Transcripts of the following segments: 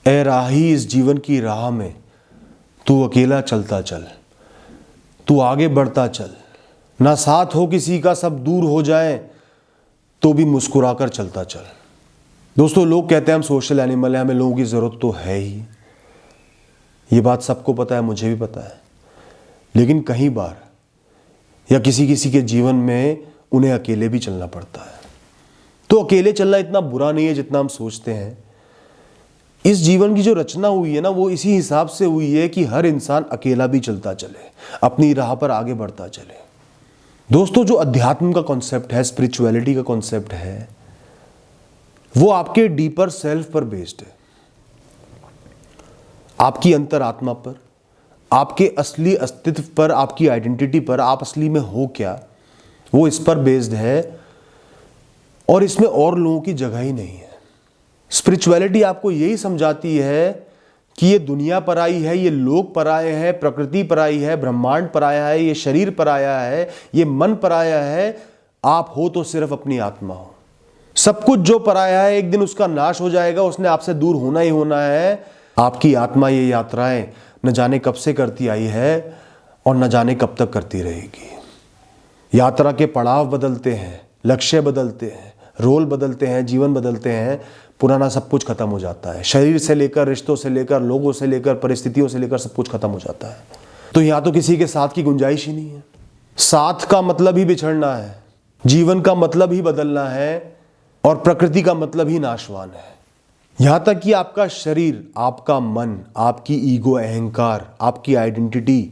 ए राही इस जीवन की राह में तू अकेला चलता चल, तू आगे बढ़ता चल, ना साथ हो किसी का, सब दूर हो जाए तो भी मुस्कुराकर चलता चल। दोस्तों, लोग कहते हैं हम सोशल एनिमल हैं, हमें लोगों की ज़रूरत तो है ही। ये बात सबको पता है, मुझे भी पता है। लेकिन कई बार या किसी किसी के जीवन में उन्हें अकेले भी चलना पड़ता है। तो अकेले चलना इतना बुरा नहीं है जितना हम सोचते हैं। इस जीवन की जो रचना हुई है ना, वो इसी हिसाब से हुई है कि हर इंसान अकेला भी चलता चले, अपनी राह पर आगे बढ़ता चले। दोस्तों, जो अध्यात्म का कॉन्सेप्ट है, स्पिरिचुअलिटी का कॉन्सेप्ट है, वो आपके डीपर सेल्फ पर बेस्ड है, आपकी अंतरात्मा पर, आपके असली अस्तित्व पर, आपकी आइडेंटिटी पर, आप असली में हो क्या, वो इस पर बेस्ड है। और इसमें और लोगों की जगह ही नहीं है। स्पिरिचुअलिटी आपको यही समझाती है कि ये दुनिया पराई है, ये लोग पराये हैं, प्रकृति पराई है, ब्रह्मांड पराया है, ये शरीर पराया है, ये मन पराया है। आप हो तो सिर्फ अपनी आत्मा हो। सब कुछ जो पराया है एक दिन उसका नाश हो जाएगा, उसने आपसे दूर होना ही होना है। आपकी आत्मा ये यात्राएं न जाने कब से करती आई है और न जाने कब तक करती रहेगी। यात्रा के पड़ाव बदलते हैं, लक्ष्य बदलते हैं, रोल बदलते हैं, जीवन बदलते हैं, पुराना सब कुछ खत्म हो जाता है। शरीर से लेकर, रिश्तों से लेकर, लोगों से लेकर, परिस्थितियों से लेकर सब कुछ खत्म हो जाता है। तो यहाँ तो किसी के साथ की गुंजाइश ही नहीं है। साथ का मतलब ही बिछड़ना है, जीवन का मतलब ही बदलना है, और प्रकृति का मतलब ही नाशवान है। यहां तक कि आपका शरीर, आपका मन, आपकी ईगो, अहंकार, आपकी आइडेंटिटी,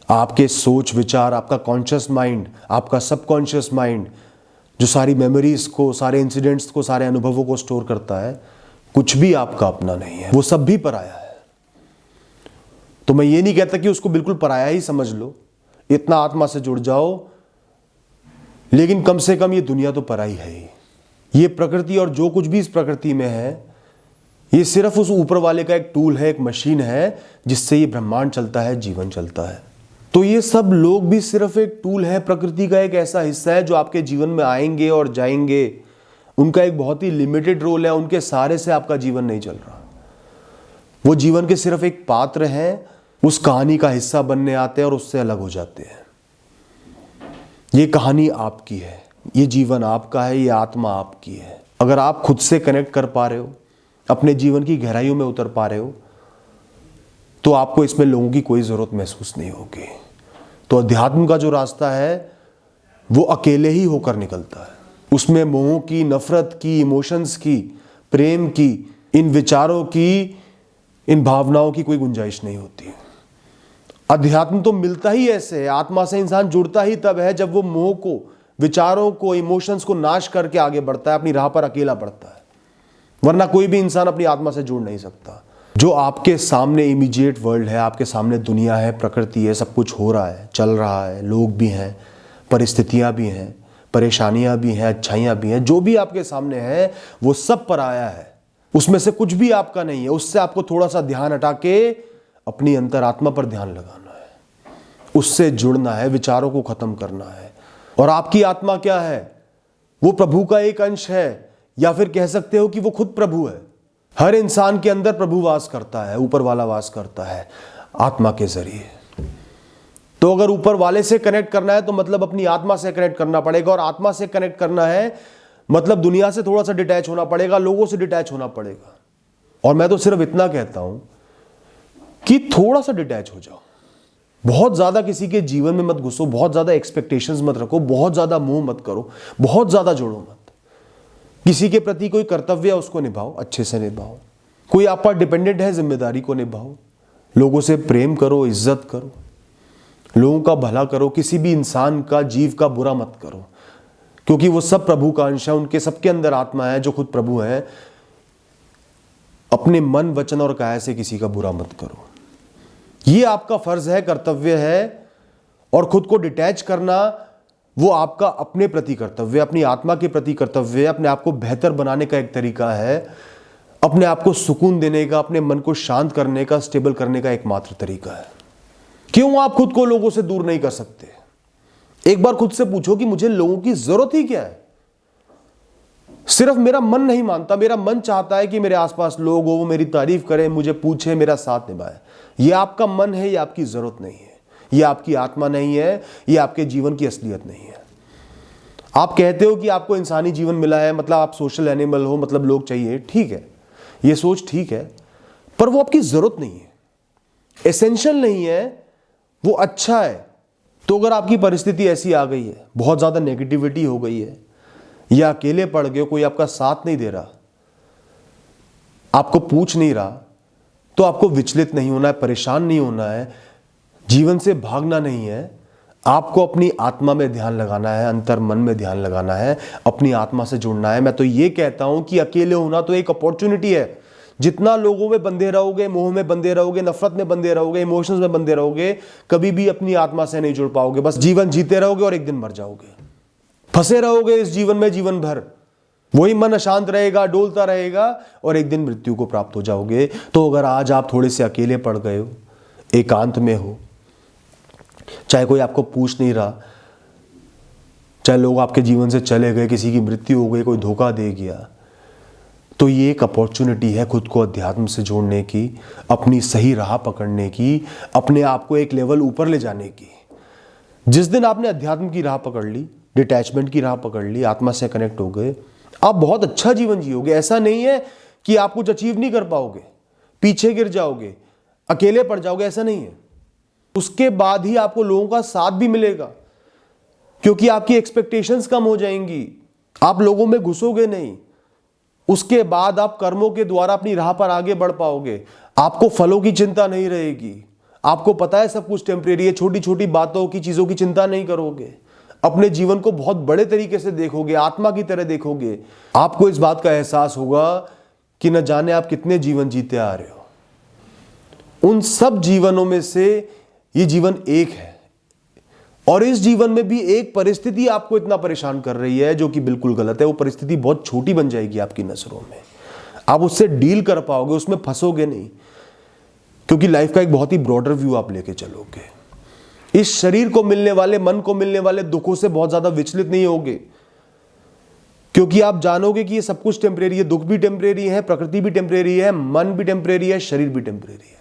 आपके सोच विचार, आपका कॉन्शियस माइंड, आपका सबकॉन्शियस माइंड, जो सारी मेमोरीज को, सारे इंसिडेंट्स को, सारे अनुभवों को स्टोर करता है, कुछ भी आपका अपना नहीं है, वो सब भी पराया है। तो मैं ये नहीं कहता कि उसको बिल्कुल पराया ही समझ लो, इतना आत्मा से जुड़ जाओ, लेकिन कम से कम ये दुनिया तो पराई है ही। ये प्रकृति और जो कुछ भी इस प्रकृति में है, ये सिर्फ उस ऊपर वाले का एक टूल है, एक मशीन है, जिससे ये ब्रह्मांड चलता है, जीवन चलता है। तो ये सब लोग भी सिर्फ एक टूल है, प्रकृति का एक ऐसा हिस्सा है जो आपके जीवन में आएंगे और जाएंगे। उनका एक बहुत ही लिमिटेड रोल है, उनके सहारे से आपका जीवन नहीं चल रहा। वो जीवन के सिर्फ एक पात्र हैं, उस कहानी का हिस्सा बनने आते हैं और उससे अलग हो जाते हैं। ये कहानी आपकी है, ये जीवन आपका है, ये आत्मा आपकी है। अगर आप खुद से कनेक्ट कर पा रहे हो, अपने जीवन की गहराइयों में उतर पा रहे हो, तो आपको इसमें लोगों की कोई जरूरत महसूस नहीं होगी। तो अध्यात्म का जो रास्ता है वो अकेले ही होकर निकलता है। उसमें मोह की, नफरत की, इमोशंस की, प्रेम की, इन विचारों की, इन भावनाओं की कोई गुंजाइश नहीं होती। अध्यात्म तो मिलता ही ऐसे है, आत्मा से इंसान जुड़ता ही तब है जब वो मोह को, विचारों को, इमोशंस को नाश करके आगे बढ़ता है, अपनी राह पर अकेला बढ़ता है। वरना कोई भी इंसान अपनी आत्मा से जुड़ नहीं सकता। जो आपके सामने इमीडिएट वर्ल्ड है, आपके सामने दुनिया है, प्रकृति है, सब कुछ हो रहा है, चल रहा है, लोग भी हैं, परिस्थितियां भी हैं, परेशानियां भी हैं, अच्छाइयां भी हैं, जो भी आपके सामने है वो सब पराया है। उसमें से कुछ भी आपका नहीं है। उससे आपको थोड़ा सा ध्यान हटा के अपनी अंतरात्मा पर ध्यान लगाना है, उससे जुड़ना है, विचारों को खत्म करना है। और आपकी आत्मा क्या है? वो प्रभु का एक अंश है, या फिर कह सकते हो कि वो खुद प्रभु है। हर इंसान के अंदर प्रभु वास करता है, ऊपर वाला वास करता है आत्मा के जरिए। तो अगर ऊपर वाले से कनेक्ट करना है तो मतलब अपनी आत्मा से कनेक्ट करना पड़ेगा, और आत्मा से कनेक्ट करना है मतलब दुनिया से थोड़ा सा डिटैच होना पड़ेगा, लोगों से डिटैच होना पड़ेगा। और मैं तो सिर्फ इतना कहता हूं कि थोड़ा सा डिटैच हो जाओ, बहुत ज्यादा किसी के जीवन में मत घुसो, बहुत ज्यादा एक्सपेक्टेशंस मत रखो, बहुत ज्यादा मोह मत करो, बहुत ज्यादा जोड़ो मत। किसी के प्रति कोई कर्तव्य है उसको निभाओ, अच्छे से निभाओ। कोई आप पर डिपेंडेंट है, जिम्मेदारी को निभाओ। लोगों से प्रेम करो, इज्जत करो, लोगों का भला करो, किसी भी इंसान का, जीव का बुरा मत करो, क्योंकि वो सब प्रभु का अंश है, उनके सबके अंदर आत्मा है जो खुद प्रभु है। अपने मन, वचन और काया से किसी का बुरा मत करो। ये आपका फर्ज है, कर्तव्य है। और खुद को डिटैच करना वो आपका अपने प्रति कर्तव्य, अपनी आत्मा के प्रति कर्तव्य, अपने आप को बेहतर बनाने का एक तरीका है, अपने आप को सुकून देने का, अपने मन को शांत करने का, स्टेबल करने का एकमात्र तरीका है। क्यों आप खुद को लोगों से दूर नहीं कर सकते? एक बार खुद से पूछो कि मुझे लोगों की जरूरत ही क्या है? सिर्फ मेरा मन नहीं मानता, मेरा मन चाहता है कि मेरे आसपास लोग हो, वो मेरी तारीफ करें, मुझे पूछे, मेरा साथ निभाए। ये आपका मन है, ये आपकी जरूरत नहीं है, ये आपकी आत्मा नहीं है, ये आपके जीवन की असलियत नहीं है। आप कहते हो कि आपको इंसानी जीवन मिला है, मतलब आप सोशल एनिमल हो, मतलब लोग चाहिए, ठीक है, ये सोच ठीक है, पर वो आपकी जरूरत नहीं है, एसेंशियल नहीं है, वो अच्छा है। तो अगर आपकी परिस्थिति ऐसी आ गई है, बहुत ज्यादा नेगेटिविटी हो गई है, या अकेले पड़ गए हो, कोई आपका साथ नहीं दे रहा, आपको पूछ नहीं रहा, तो आपको विचलित नहीं होना है, परेशान नहीं होना है, जीवन से भागना नहीं है। आपको अपनी आत्मा में ध्यान लगाना है, अंतर मन में ध्यान लगाना है, अपनी आत्मा से जुड़ना है। मैं तो ये कहता हूं कि अकेले होना तो एक अपॉर्चुनिटी है। जितना लोगों में बंधे रहोगे, मोह में बंधे रहोगे, नफरत में बंधे रहोगे, इमोशंस में बंधे रहोगे, कभी भी अपनी आत्मा से नहीं जुड़ पाओगे। बस जीवन जीते रहोगे और एक दिन मर जाओगे, फंसे रहोगे इस जीवन में जीवन भर। वही मन अशांत रहेगा, डोलता रहेगा, और एक दिन मृत्यु को प्राप्त हो जाओगे। तो अगर आज आप थोड़े से अकेले पड़ गए हो, एकांत में हो, चाहे कोई आपको पूछ नहीं रहा, चाहे लोग आपके जीवन से चले गए, किसी की मृत्यु हो गई, कोई धोखा दे गया, तो ये एक अपॉर्चुनिटी है खुद को अध्यात्म से जोड़ने की, अपनी सही राह पकड़ने की, अपने आप को एक लेवल ऊपर ले जाने की। जिस दिन आपने अध्यात्म की राह पकड़ ली, डिटैचमेंट की राह पकड़ ली, आत्मा से कनेक्ट हो गए, आप बहुत अच्छा जीवन जियोगे। ऐसा नहीं है कि आप कुछ अचीव नहीं कर पाओगे, पीछे गिर जाओगे, अकेले पड़ जाओगे, ऐसा नहीं है। उसके बाद ही आपको लोगों का साथ भी मिलेगा, क्योंकि आपकी एक्सपेक्टेशंस कम हो जाएंगी, आप लोगों में घुसोगे नहीं। उसके बाद आप कर्मों के द्वारा अपनी राह पर आगे बढ़ पाओगे, आपको फलों की चिंता नहीं रहेगी। आपको पता है सब कुछ टेम्परेरी है, छोटी छोटी बातों की, चीजों की चिंता नहीं करोगे, अपने जीवन को बहुत बड़े तरीके से देखोगे, आत्मा की तरह देखोगे। आपको इस बात का एहसास होगा कि न जाने आप कितने जीवन जीते आ रहे हो, उन सब जीवनों में से ये जीवन एक है, और इस जीवन में भी एक परिस्थिति आपको इतना परेशान कर रही है जो कि बिल्कुल गलत है। वो परिस्थिति बहुत छोटी बन जाएगी आपकी नजरों में, आप उससे डील कर पाओगे, उसमें फंसोगे नहीं, क्योंकि लाइफ का एक बहुत ही ब्रॉडर व्यू आप लेके चलोगे। इस शरीर को मिलने वाले, मन को मिलने वाले दुखों से बहुत ज्यादा विचलित नहीं होगे, क्योंकि आप जानोगे कि ये सब कुछ टेम्परेरी है। दुख भी टेम्परेरी है, प्रकृति भी टेम्परेरी है, मन भी टेम्परेरी है, शरीर भी टेम्परेरी है।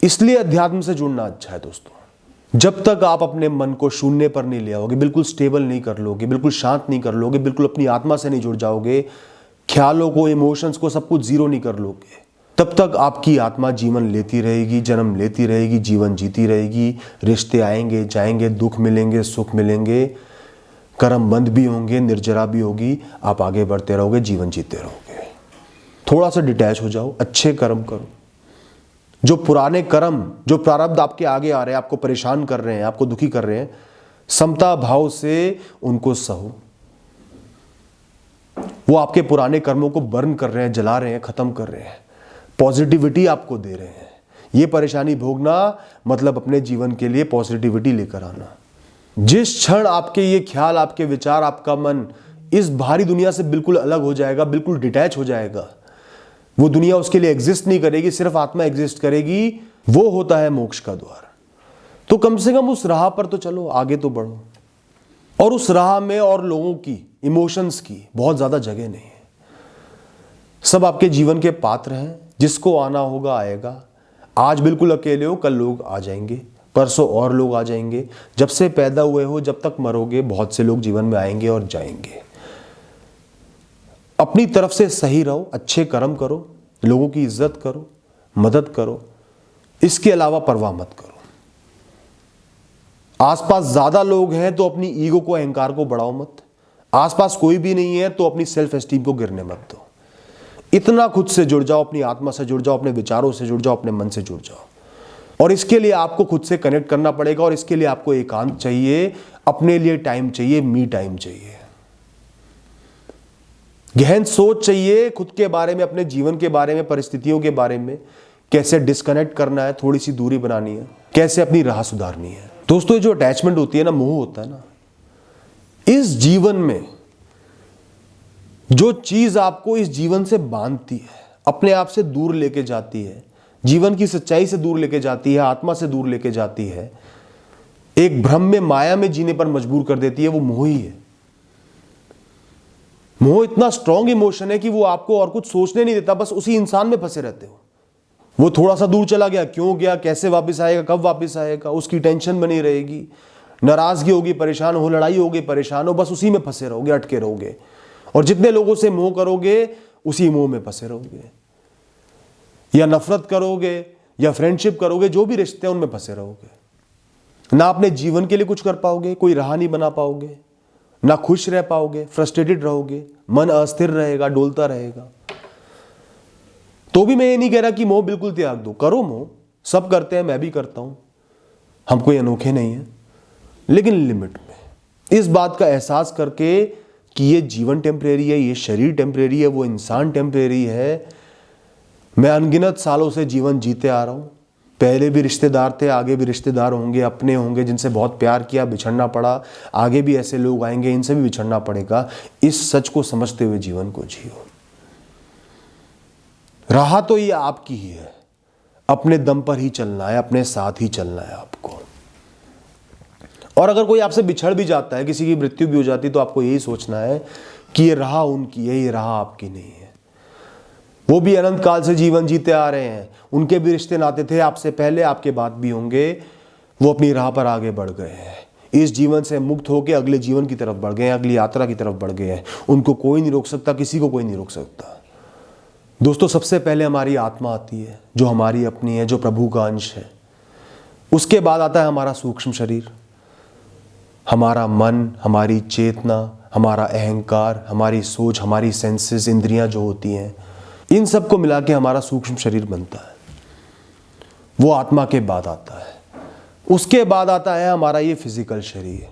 इसलिए अध्यात्म से जुड़ना अच्छा है दोस्तों। जब तक आप अपने मन को शून्य पर नहीं ले आओगे, बिल्कुल स्टेबल नहीं कर लोगे, बिल्कुल शांत नहीं कर लोगे, बिल्कुल अपनी आत्मा से नहीं जुड़ जाओगे, ख्यालों को, इमोशंस को, सब कुछ जीरो नहीं कर लोगे, तब तक आपकी आत्मा जीवन लेती रहेगी, जन्म लेती रहेगी, जीवन जीती रहेगी। रिश्ते आएंगे जाएंगे, दुख मिलेंगे, सुख मिलेंगे, कर्म बंद भी होंगे, निर्जरा भी होगी, आप आगे बढ़ते रहोगे, जीवन जीते रहोगे। थोड़ा सा डिटैच हो जाओ, अच्छे कर्म करो। जो पुराने कर्म, जो प्रारब्ध आपके आगे आ रहे हैं, आपको परेशान कर रहे हैं, आपको दुखी कर रहे हैं, समता भाव से उनको सहो। वो आपके पुराने कर्मों को बर्न कर रहे हैं, जला रहे हैं, खत्म कर रहे हैं, पॉजिटिविटी आपको दे रहे हैं। ये परेशानी भोगना मतलब अपने जीवन के लिए पॉजिटिविटी लेकर आना। जिस क्षण आपके ये ख्याल, आपके विचार, आपका मन इस भारी दुनिया से बिल्कुल अलग हो जाएगा, बिल्कुल डिटैच हो जाएगा, वो दुनिया उसके लिए एग्जिस्ट नहीं करेगी, सिर्फ आत्मा एग्जिस्ट करेगी, वो होता है मोक्ष का द्वार। तो कम से कम उस राह पर तो चलो, आगे तो बढ़ो। और उस राह में और लोगों की, इमोशंस की बहुत ज्यादा जगह नहीं है। सब आपके जीवन के पात्र हैं, जिसको आना होगा आएगा। आज बिल्कुल अकेले हो, कल लोग आ जाएंगे, परसों और लोग आ जाएंगे। जब से पैदा हुए हो जब तक मरोगे, बहुत से लोग जीवन में आएंगे और जाएंगे। अपनी तरफ से सही रहो, अच्छे कर्म करो, लोगों की इज्जत करो, मदद करो, इसके अलावा परवाह मत करो। आसपास ज्यादा लोग हैं तो अपनी ईगो को, अहंकार को बढ़ाओ मत। आसपास कोई भी नहीं है तो अपनी सेल्फ एस्टीम को गिरने मत दो। इतना खुद से जुड़ जाओ, अपनी आत्मा से जुड़ जाओ, अपने विचारों से जुड़ जाओ, अपने मन से जुड़ जाओ। और इसके लिए आपको खुद से कनेक्ट करना पड़ेगा, और इसके लिए आपको एकांत चाहिए, अपने लिए टाइम चाहिए, मी टाइम चाहिए, गहन सोच चाहिए खुद के बारे में, अपने जीवन के बारे में, परिस्थितियों के बारे में, कैसे डिस्कनेक्ट करना है, थोड़ी सी दूरी बनानी है, कैसे अपनी राह सुधारनी है। दोस्तों, जो अटैचमेंट होती है ना, मोह होता है ना, इस जीवन में जो चीज आपको इस जीवन से बांधती है, अपने आप से दूर लेके जाती है, जीवन की सच्चाई से दूर लेके जाती है, आत्मा से दूर लेके जाती है, एक भ्रम में, माया में जीने पर मजबूर कर देती है, वो मोह ही है। मोह इतना स्ट्रांग इमोशन है कि वो आपको और कुछ सोचने नहीं देता, बस उसी इंसान में फंसे रहते हो। वो थोड़ा सा दूर चला गया, क्यों गया, कैसे वापस आएगा, कब वापस आएगा, उसकी टेंशन बनी रहेगी, नाराजगी होगी, परेशान हो, लड़ाई होगी, परेशान हो, बस उसी में फंसे रहोगे, अटके रहोगे। और जितने लोगों से मोह करोगे उसी मोह में फंसे रहोगे, या नफरत करोगे या फ्रेंडशिप करोगे, जो भी रिश्ते हैं उनमें फंसे रहोगे। ना अपने जीवन के लिए कुछ कर पाओगे, कोई राह नहीं बना पाओगे, ना खुश रह पाओगे, फ्रस्ट्रेटेड रहोगे, मन अस्थिर रहेगा, डोलता रहेगा। तो भी मैं ये नहीं कह रहा कि मोह बिल्कुल त्याग दो, करो मोह, सब करते हैं, मैं भी करता हूं, हम कोई अनोखे नहीं है, लेकिन लिमिट में। इस बात का एहसास करके कि ये जीवन टेम्परेरी है, ये शरीर टेम्परेरी है, वो इंसान टेम्परेरी है। मैं अनगिनत सालों से जीवन जीते आ रहा हूं, पहले भी रिश्तेदार थे, आगे भी रिश्तेदार होंगे, अपने होंगे जिनसे बहुत प्यार किया, बिछड़ना पड़ा, आगे भी ऐसे लोग आएंगे, इनसे भी बिछड़ना पड़ेगा। इस सच को समझते हुए जीवन को जियो। राह तो ये आपकी ही है, अपने दम पर ही चलना है, अपने साथ ही चलना है आपको। और अगर कोई आपसे बिछड़ भी जाता है, किसी की मृत्यु भी हो जाती है, तो आपको यही सोचना है कि ये राह उनकी है, ये राह आपकी नहीं है। वो भी अनंत काल से जीवन जीते आ रहे हैं, उनके भी रिश्ते नाते थे आपसे पहले, आपके बाद भी होंगे। वो अपनी राह पर आगे बढ़ गए हैं, इस जीवन से मुक्त होकर अगले जीवन की तरफ बढ़ गए हैं, अगली यात्रा की तरफ बढ़ गए हैं। उनको कोई नहीं रोक सकता, किसी को कोई नहीं रोक सकता। दोस्तों, सबसे पहले हमारी आत्मा आती है, जो हमारी अपनी है, जो प्रभु का अंश है। उसके बाद आता है हमारा सूक्ष्म शरीर, हमारा मन, हमारी चेतना, हमारा अहंकार, हमारी सोच, हमारी सेंसेस, इंद्रियां जो होती हैं, इन सब को मिला के हमारा सूक्ष्म शरीर बनता है। वो आत्मा के बाद आता है। उसके बाद आता है हमारा ये फिजिकल शरीर,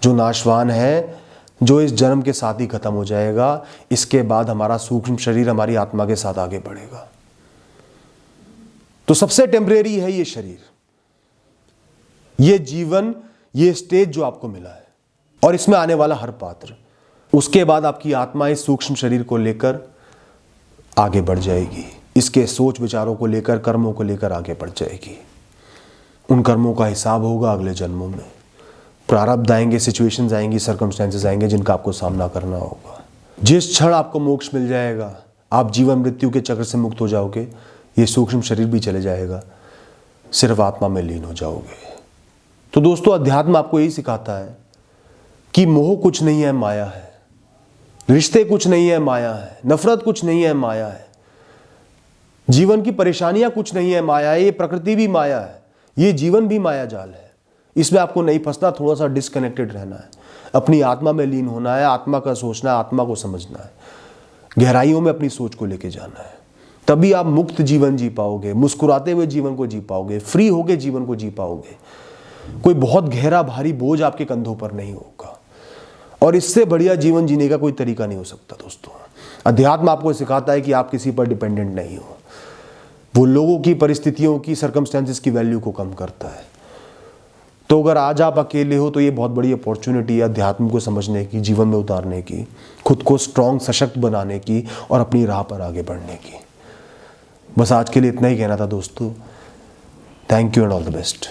जो नाशवान है, जो इस जन्म के साथ ही खत्म हो जाएगा। इसके बाद हमारा सूक्ष्म शरीर हमारी आत्मा के साथ आगे बढ़ेगा। तो सबसे टेम्परेरी है ये शरीर, ये जीवन, ये स्टेज जो आपको मिला है, और इसमें आने वाला हर पात्र। उसके बाद आपकी आत्मा इस सूक्ष्म शरीर को लेकर आगे बढ़ जाएगी, इसके सोच विचारों को लेकर, कर्मों को लेकर आगे बढ़ जाएगी। उन कर्मों का हिसाब होगा अगले जन्मों में। प्रारब्ध आएंगे, सिचुएशंस आएंगी, सर्कमस्टेंसेस आएंगे, जिनका आपको सामना करना होगा। जिस क्षण आपको मोक्ष मिल जाएगा, आप जीवन मृत्यु के चक्र से मुक्त हो जाओगे, ये सूक्ष्म शरीर भी चले जाएगा, सिर्फ आत्मा में लीन हो जाओगे। तो दोस्तों, अध्यात्म आपको यही सिखाता है कि मोह कुछ नहीं है, माया है। रिश्ते कुछ नहीं है, माया है। नफरत कुछ नहीं है, माया है। जीवन की परेशानियां कुछ नहीं है, माया है। ये प्रकृति भी माया है, ये जीवन भी माया जाल है। इसमें आपको नहीं फंसना, थोड़ा सा डिस्कनेक्टेड रहना है, अपनी आत्मा में लीन होना है, आत्मा का सोचना है, आत्मा को समझना है, गहराइयों में अपनी सोच को लेके जाना है। तभी आप मुक्त जीवन जी पाओगे, मुस्कुराते हुए जीवन को जी पाओगे, फ्री होके जीवन को जी पाओगे। कोई बहुत गहरा भारी बोझ आपके कंधों पर नहीं होगा, और इससे बढ़िया जीवन जीने का कोई तरीका नहीं हो सकता। दोस्तों, अध्यात्म आपको सिखाता है कि आप किसी पर डिपेंडेंट नहीं हो। वो लोगों की, परिस्थितियों की, सर्कमस्टेंसेस की वैल्यू को कम करता है। तो अगर आज आप अकेले हो, तो ये बहुत बड़ी अपॉर्चुनिटी है अध्यात्म को समझने की, जीवन में उतारने की, खुद को स्ट्रांग, सशक्त बनाने की, और अपनी राह पर आगे बढ़ने की। बस आज के लिए इतना ही कहना था दोस्तों। Thank you and all the best.